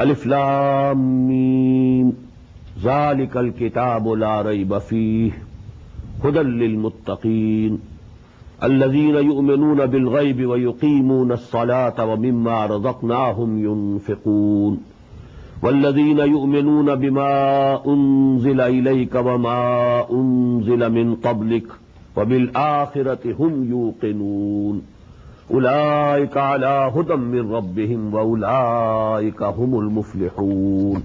अलिफ लाम मीम ज़ालिकल किताबु ला रैब फीह हुदल लिल मुत्तकीन अल्लज़ीना युमिनूना बिल गैबि व युकीमूना अस्सलाता व मिम्मा रज़क़नाहुम युनफ़िक़ून वल्लज़ीना युमिनूना बिमा उन्ज़िला इलैका व मा उन्ज़िला मिन क़ब्लिक व बिल आखिरति हुम यूक़िनून उलाइका अला हुदम मिन रब्बिहिम व उलाइका हुमुल मुफ़्लिहून।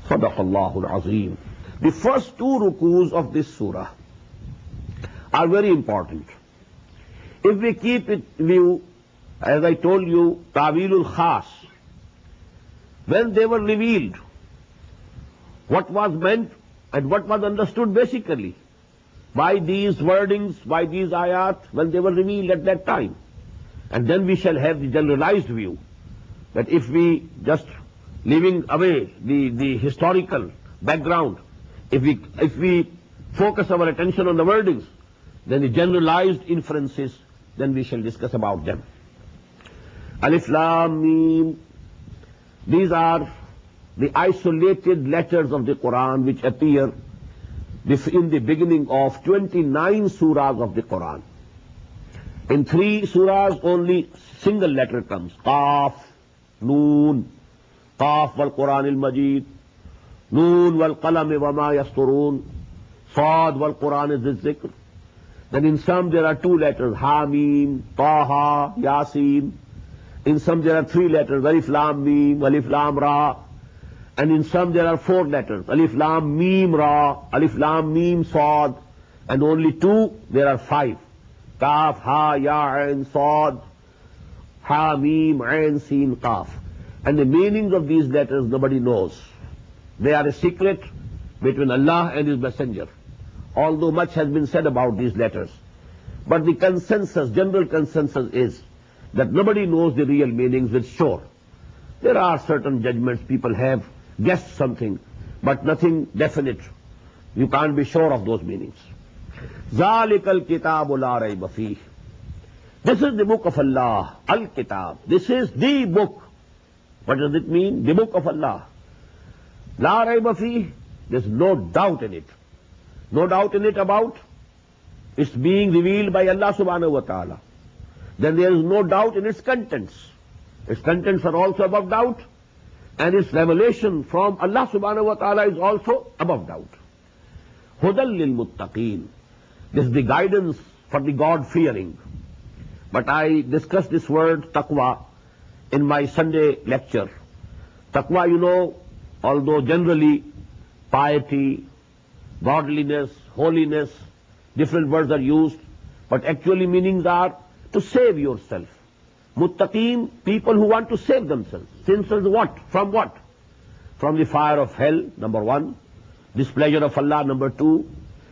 सदक़ल्लाहुल अज़ीम। The first two rukus of this surah are very important. If we keep it view, as I told you, Ta'wilul Khas, when they were revealed, what was meant and what was understood basically by these wordings, by these ayat, when they were revealed at that time. And then we shall have the generalized view that if we just leaving away the historical background, if we focus our attention on the wordings, then the generalized inferences, then we shall discuss about them. Alif Lam Mim, these are the isolated letters of the Quran which appear in the beginning of 29 surahs of the Quran. In 3 surahs only single letter comes. Qaf, Noon, Qaf wal Quran al-Majid, Noon wal Qalam wa ma yasturun, Sad wal Quran al-Zikr. Then in some there are 2 letters, Hamim, Taha, Yasin. In some there are 3 letters, Alif Lam Mim, Alif Lam Ra. And in some there are 4 letters, Alif Lam Mim Ra, Alif Lam Mim Sad. And only 2, there are 5. Kaf, Ha, Ya, Ain, Sad, Ha, Mim, Ain, Sin, Qaf. And the meanings of these letters nobody knows. They are a secret between Allah and His Messenger. Although much has been said about these letters. But the consensus, general consensus is that nobody knows the real meanings with sure. There are certain judgments people have guessed something, but nothing definite. You can't be sure of those meanings. Zalikal kitabu la rayba fih. This is the book of Allah, Al-Kitab. This is the book. What does it mean? The book of Allah. La rayba fih, there's no doubt in it. No doubt in it about it's being revealed by Allah subhanahu wa ta'ala. Then there is no doubt in its contents. Its contents are also above doubt, and its revelation from Allah subhanahu wa ta'ala is also above doubt. Hudal lil muttaqeen. This is the guidance for the God-fearing. But I discussed this word taqwa in my Sunday lecture. Taqwa, you know, although generally piety, godliness, holiness, different words are used, but actually meanings are to save yourself. Muttaqeen, people who want to save themselves. Themselves what? From what? From the fire of hell, number 1. Displeasure of Allah, number 2.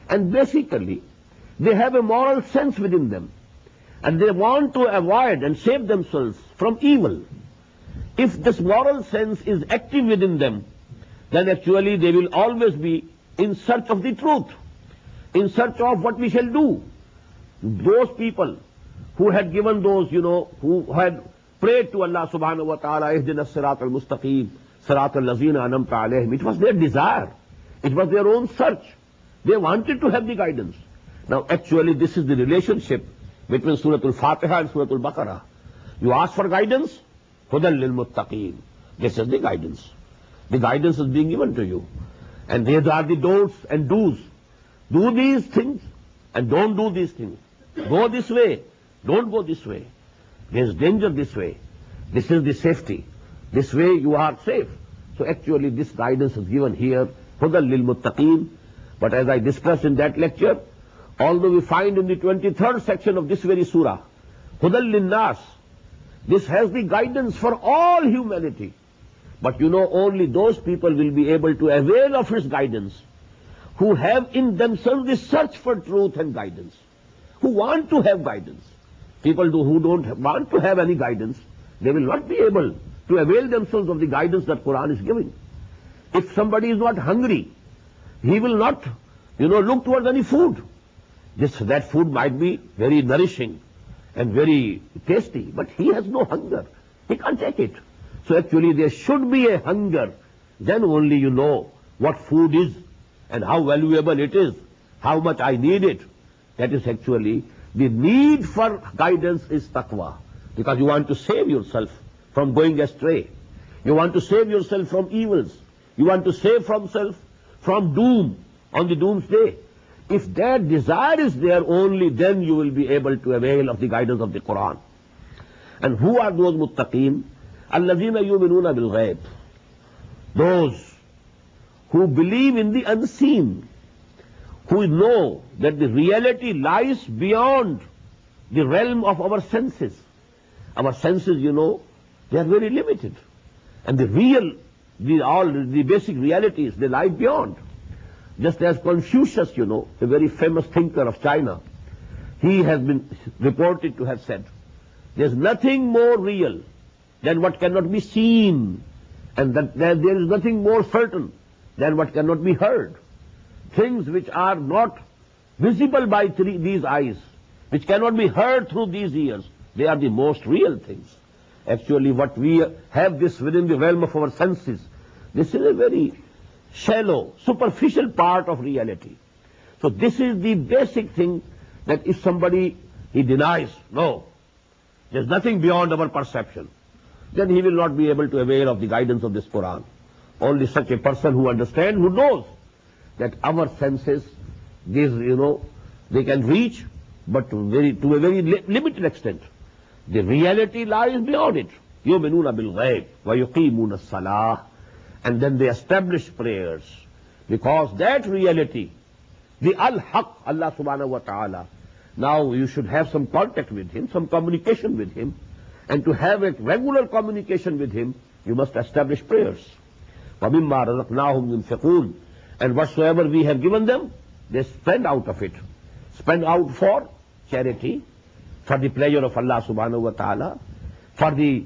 And basically, they have a moral sense within them. And they want to avoid and save themselves from evil. If this moral sense is active within them, then actually they will always be in search of the truth, in search of what we shall do. Those people who had given those, who had prayed to Allah subhanahu wa ta'ala, Ihdina Sirat al-Mustaqim, Sirat al-Lazina anamta alayhim, it was their desire. It was their own search. They wanted to have the guidance. Now actually this is the relationship between Surah Al-Fatiha and Surah Al-Baqarah. You ask for guidance, Hudal lil muttaqeen. This is the guidance. The guidance is being given to you. And these are the don'ts and do's. Do these things and don't do these things. Go this way, don't go this way. There is danger this way. This is the safety. This way you are safe. So actually this guidance is given here, Hudal lil muttaqeen. But as I discussed in that lecture, although we find in the 23rd section of this very surah, Hudal lin nas, this has the guidance for all humanity. But only those people will be able to avail of His guidance who have in themselves the search for truth and guidance, who want to have guidance. People who don't want to have any guidance, they will not be able to avail themselves of the guidance that Quran is giving. If somebody is not hungry, he will not, look towards any food. That food might be very nourishing and very tasty, but he has no hunger. He can't take it. So actually there should be a hunger. Then only you know what food is and how valuable it is, how much I need it. That is actually the need for guidance is taqwa. Because you want to save yourself from going astray. You want to save yourself from evils. You want to save from self from doom on the doomsday. If that desire is there, only then you will be able to avail of the guidance of the Quran. And who are those muttaqeen? Allazina yu'minuna bil ghaib. Those who believe in the unseen, who know that the reality lies beyond the realm of our senses. Our senses, you know, they are very limited. And the real, the basic realities, they lie beyond. Just as Confucius, you know, a very famous thinker of China, he has been reported to have said, there's nothing more real than what cannot be seen, and that there is nothing more certain than what cannot be heard. Things which are not visible by these eyes, which cannot be heard through these ears, they are the most real things. Actually, what we have this within the realm of our senses, this is a very shallow, superficial part of reality. So this is the basic thing, that if somebody, he denies, no, there's nothing beyond our perception, then he will not be able to avail of the guidance of this Quran. Only such a person who understands, who knows that our senses, these, you know, they can reach, but to a very limited extent. The reality lies beyond it. يُؤْمِنُونَ بِالْغَيْبِ وَيُقِيمُونَ الصَّلَاةِ. And then they establish prayers. Because that reality, the Al-Haq, Allah subhanahu wa ta'ala, now you should have some contact with him, some communication with him. And to have a regular communication with him, you must establish prayers. وَمِمَّا رَزَقْنَاهُمْ يُنْفِقُونَ. And whatsoever we have given them, they spend out of it. Spend out for charity, for the pleasure of Allah subhanahu wa ta'ala, for the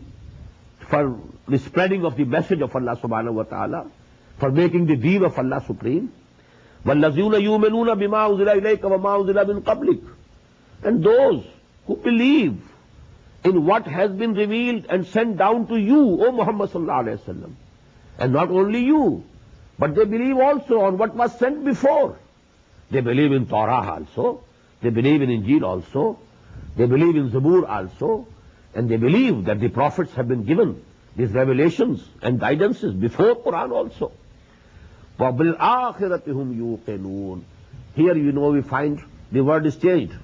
spreading of the message of Allah subhanahu wa ta'ala, for making the deen of Allah supreme. وَالَّذِينَ يُؤْمِنُونَ بِمَا أُنزِلَ إِلَيْكَ وَمَا أُنزِلَ مِنْ قَبْلِكَ. And those who believe in what has been revealed and sent down to you, O Muhammad sallallahu alayhi wa sallam. And not only you, but they believe also on what was sent before. They believe in Torah also, they believe in Injil also, they believe in Zabur also, and they believe that the prophets have been given these revelations and guidances before Quran also. وَبِالْآخِرَةِ هُمْ يُوقِنُونَ. Here, you know, we find the word is changed.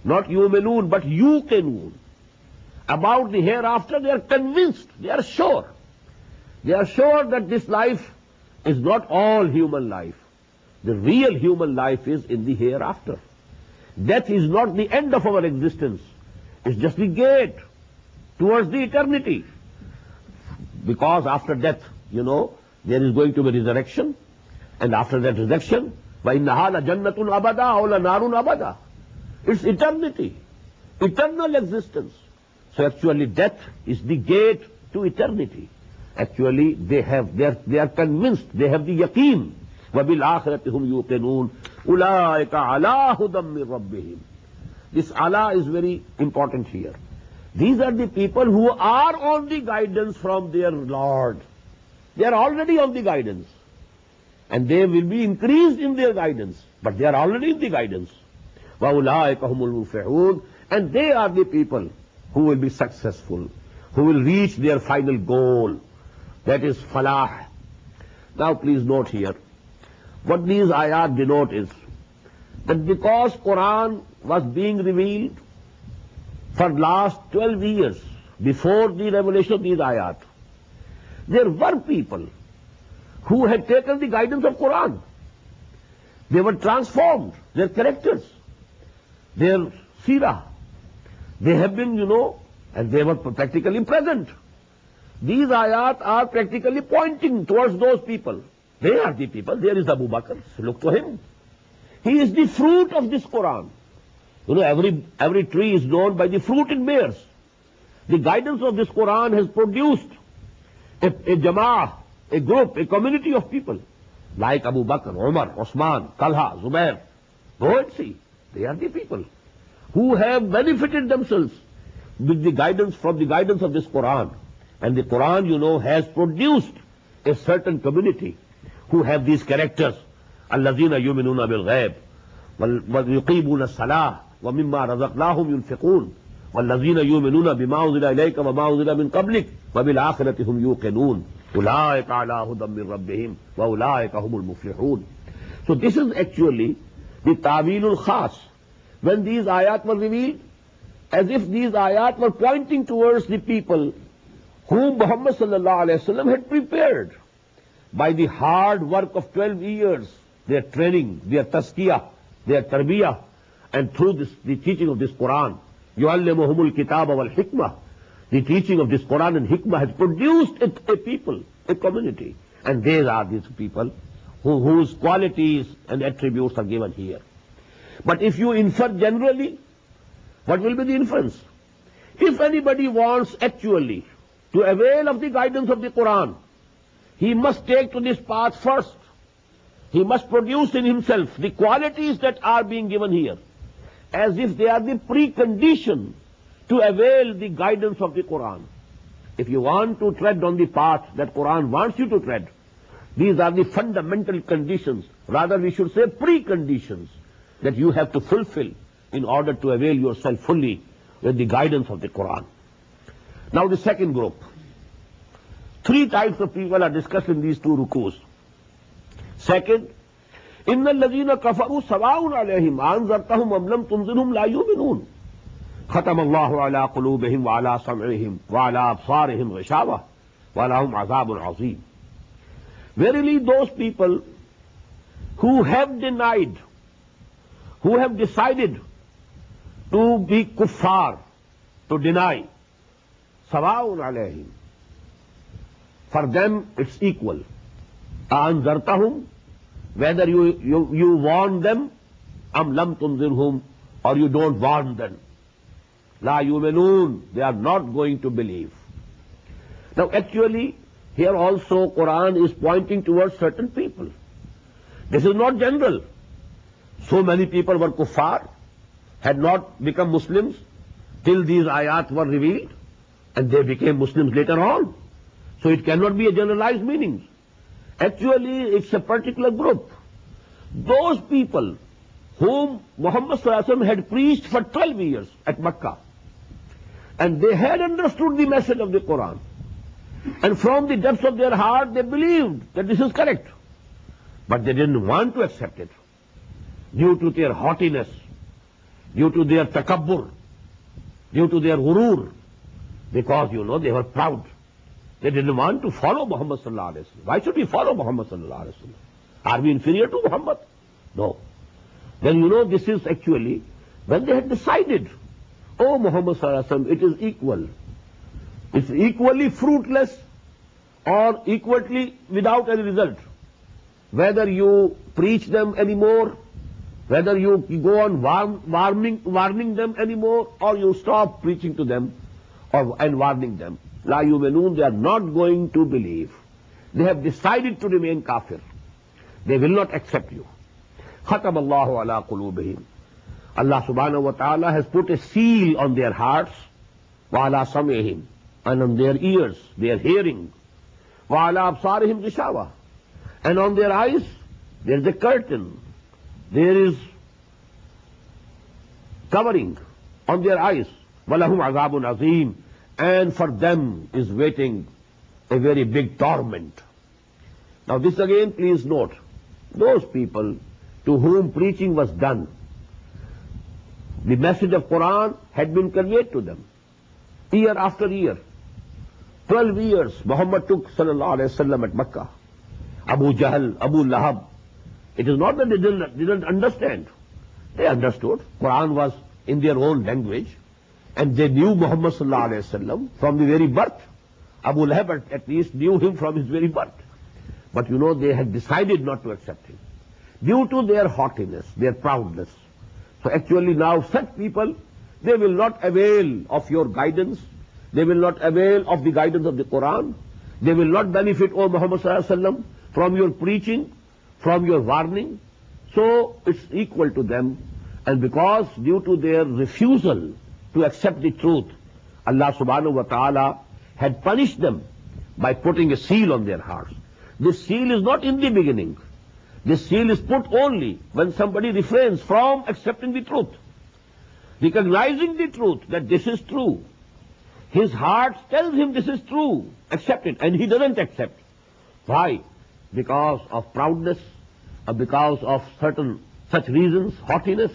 Not yu'minun, but yuqinun. About the hereafter, they are convinced, they are sure. They are sure that this life is not all human life. The real human life is in the hereafter. Death is not the end of our existence. It's just the gate towards the eternity. Because after death, you know, there is going to be resurrection. And after that resurrection, وَإِنَّهَا لَجَنَّةٌ أَبَدًا أَوْ لَنَارٌ أَبَدًا. It's eternity, eternal existence. So actually death is the gate to eternity. Actually they are convinced, they have the yaqeen. وَبِالْآخِرَةِ هُمْ يُوقِنُونَ أُولَٰئِكَ عَلَىٰ هُدًى مِّن رَبِّهِمْ. This Allah is very important here. These are the people who are on the guidance from their Lord. They are already on the guidance. And they will be increased in their guidance. But they are already in the guidance. وَأُولَٰئِكَ هُمُ الْمُفْلِحُونَ. And they are the people who will be successful, who will reach their final goal. That is falah. Now please note here, what these ayat denote is that because Quran was being revealed for last 12 years before the revelation of these ayat, there were people who had taken the guidance of Quran. They were transformed, their characters, their seerah. They have been, you know, and they were practically present. These ayat are practically pointing towards those people. They are the people. There is Abu Bakr. Look to him. He is the fruit of this Quran. You know, every tree is known by the fruit it bears. The guidance of this Quran has produced a jama'ah, a group, a community of people like Abu Bakr, Umar, Osman, Talha, Zubair. Go and see. They are the people who have benefited themselves with the guidance, from the guidance of this Quran. And the Quran, you know, has produced a certain community who have these characters. الَّذِينَ يُؤْمِنُونَ بِالْغَيْبِ وَيُقِيمُونَ الصَّلَاةَ وَمِمَّا رَزَقْنَاهُمْ يُنْفِقُونَ وَالَّذِينَ يُؤْمِنُونَ بِمَا أُنزِلَ إِلَيْكَ وَمَا أُنزِلَ مِنْ قَبْلِكَ وَبِالْآخِرَةِ هُمْ يُوقِنُونَ أُولَٰئِكَ عَلَىٰ هُدًى مِّن رَّبِّهِمْ وَأُولَٰئِكَ هُمُ الْمُفْلِحُونَ. So this is actually the Ta'wilul Khas. When these ayat were revealed, as if these ayat were pointing towards the people whom Muhammad sallallahu alaihi wasallam had prepared by the hard work of 12 years, their training, their tazkiyah, their tarbiyah, and through the teaching of this Quran. يُعَلِّمُهُمُ الْكِتَابَ وَالْحِكْمَةِ. The teaching of this Quran and Hikmah has produced a people, a community. And these are these people whose qualities and attributes are given here. But if you infer generally, what will be the inference? If anybody wants actually to avail of the guidance of the Quran, he must take to this path first. He must produce in himself the qualities that are being given here, as if they are the precondition to avail the guidance of the Quran. If you want to tread on the path that Quran wants you to tread, these are the fundamental conditions, rather we should say preconditions, that you have to fulfill in order to avail yourself fully with the guidance of the Quran. Now the second group. 3 types of people are discussed in these 2 rukus. Second, إِنَّ الَّذِينَ كَفَرُوا سَوَاءٌ عَلَيْهِمْ أَنذَرْتَهُمْ أَمْ لَمْ تُنذِرْهُمْ لَا يُؤْمِنُونَ ختم الله على قلوبهم وعلى سمعهم وعلى أبصارهم غشاوة ولهم عذاب عظيم. Verily those people who have denied, who have decided to be kuffar, to deny, سواء عليهم, for them it's equal. أَأَنذَرْتَهُمْ, whether you warn them, أَمْ لَمْ تُنذِرْهُمْ, or you don't warn them. لَا يُؤْمِنُونَ, they are not going to believe. Now actually, here also Quran is pointing towards certain people. This is not general. So many people were kuffar, had not become Muslims till these ayat were revealed, and they became Muslims later on. So it cannot be a generalized meaning. Actually, it's a particular group. Those people whom Muhammad sallallahu alaihi wasallam had preached for 12 years at Makkah, and they had understood the message of the Quran, and from the depths of their heart they believed that this is correct, but they didn't want to accept it due to their haughtiness, due to their takabbur, due to their ghurur, because they were proud. They didn't want to follow Muhammad sallallahu alaihi wasallam. Why should we follow Muhammad sallallahu alaihi wasallam? Are we inferior to Muhammad? No. Then this is actually when they had decided, oh Muhammad sallallahu alaihi wasallam, it is equal. It's equally fruitless or equally without any result. Whether you preach them anymore, whether you go on warning them anymore, or you stop preaching to them and warning them. La yu'minun, they are not going to believe. They have decided to remain kafir. They will not accept you. Khatam Allahu ala qulubihim. Allah subhanahu wa ta'ala has put a seal on their hearts, wa ala sam'ihim, and on their ears, their hearing, wa ala absarihim gishawa, and on their eyes there is a curtain, there is covering on their eyes. Walahum azabun azim, and for them is waiting a very big torment. Now this again, please note, those people to whom preaching was done, the message of Quran had been conveyed to them year after year. 12 years Muhammad took sallallahu alaihi wasallam at Makkah. Abu Jahl, Abu Lahab, it is not that they didn't understand. They understood. Quran was in their own language, and they knew Muhammad sallallahu alaihi wasallam from the very birth. Abu Lahab at least knew him from his very birth. But they had decided not to accept him due to their haughtiness, their proudness. So actually now such people, they will not avail of your guidance. They will not avail of the guidance of the Quran. They will not benefit, O Muhammad sallallahu alaihi wasallam, from your preaching, from your warning. So it's equal to them. And because due to their refusal to accept the truth, Allah subhanahu wa ta'ala had punished them by putting a seal on their hearts. This seal is not in the beginning. This seal is put only when somebody refrains from accepting the truth, recognizing the truth that this is true. His heart tells him this is true, accept it, and he doesn't accept. Why? Because of proudness, or because of certain such reasons, haughtiness.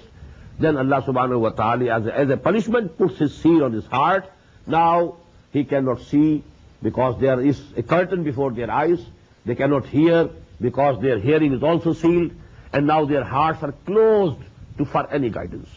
Then Allah subhanahu wa ta'ala as a punishment puts his seal on his heart. Now he cannot see because there is a curtain before their eyes. They cannot hear because their hearing is also sealed. And now their hearts are closed for any guidance.